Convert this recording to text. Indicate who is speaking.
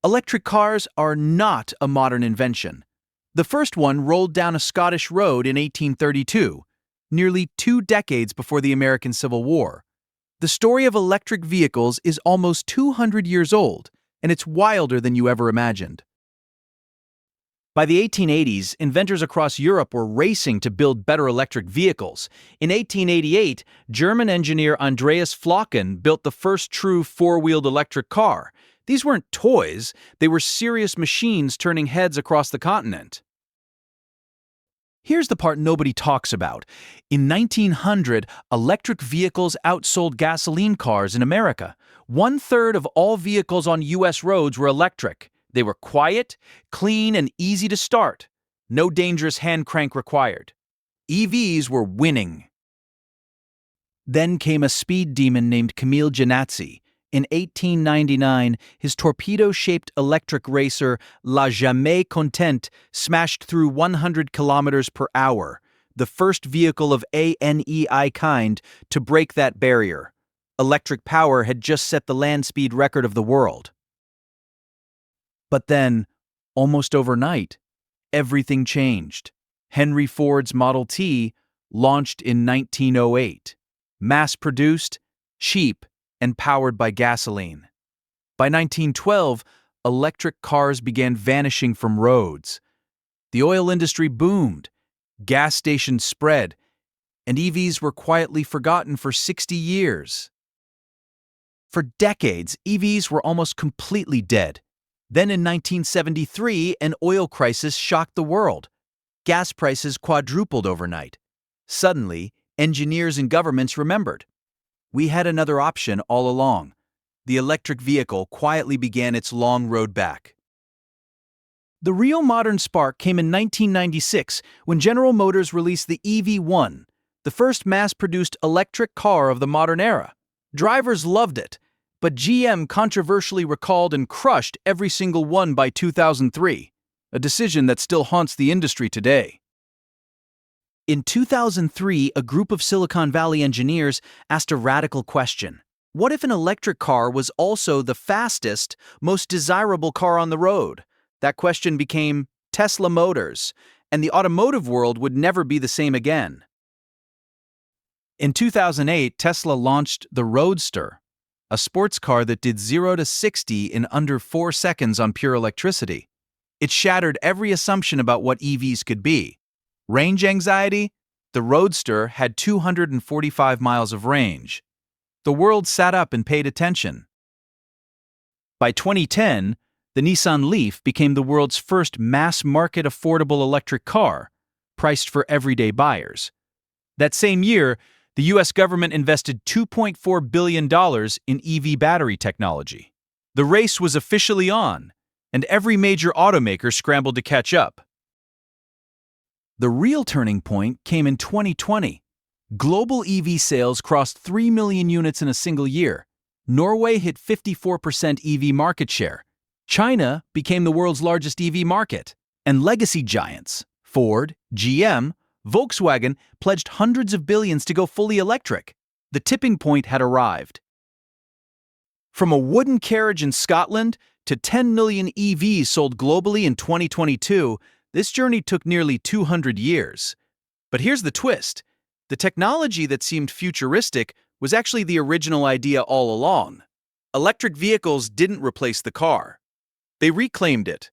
Speaker 1: Electric cars are not a modern invention. The first one rolled down a Scottish road in 1832, nearly 2 decades before the American Civil War. The story of electric vehicles is almost 200 years old, and it's wilder than you ever imagined. By the 1880s, inventors across Europe were racing to build better electric vehicles. In 1888, German engineer Andreas Flocken built the first true four-wheeled electric car. These weren't toys, they were serious machines turning heads across the continent. Here's the part nobody talks about. In 1900, electric vehicles outsold gasoline cars in America. 1/3 of all vehicles on U.S. roads were electric. They were quiet, clean, and easy to start. No dangerous hand crank required. EVs were winning. Then came a speed demon named Camille Janazzi. In 1899, his torpedo-shaped electric racer La Jamais Contente smashed through 100 kilometers per hour, the first vehicle of ANEI kind to break that barrier. Electric power had just set the land speed record of the world. But then, almost overnight, everything changed. Henry Ford's Model T launched in 1908, mass-produced, cheap, and powered by gasoline. By 1912, electric cars began vanishing from roads. The oil industry boomed, gas stations spread, and EVs were quietly forgotten for 60 years. For decades, EVs were almost completely dead. Then in 1973, an oil crisis shocked the world. Gas prices quadrupled overnight. Suddenly, engineers and governments remembered. We had another option all along. The electric vehicle quietly began its long road back. The real modern spark came in 1996 when General Motors released the EV1, the first mass-produced electric car of the modern era. Drivers loved it, but GM controversially recalled and crushed every single one by 2003, a decision that still haunts the industry today. In 2003, a group of Silicon Valley engineers asked a radical question. What if an electric car was also the fastest, most desirable car on the road? That question became Tesla Motors, and the automotive world would never be the same again. In 2008, Tesla launched the Roadster, a sports car that did 0 to 60 in under 4 seconds on pure electricity. It shattered every assumption about what EVs could be. Range anxiety? The Roadster had 245 miles of range. The world sat up and paid attention. By 2010, the Nissan Leaf became the world's first mass-market affordable electric car, priced for everyday buyers. That same year, the U.S. government invested $2.4 billion in EV battery technology. The race was officially on, and every major automaker scrambled to catch up. The real turning point came in 2020. Global EV sales crossed 3 million units in a single year. Norway hit 54% EV market share. China became the world's largest EV market. And legacy giants, Ford, GM, Volkswagen, pledged hundreds of billions to go fully electric. The tipping point had arrived. From a wooden carriage in Scotland to 10 million EVs sold globally in 2022, this journey took nearly 200 years. But here's the twist. The technology that seemed futuristic was actually the original idea all along. Electric vehicles didn't replace the car. They reclaimed it.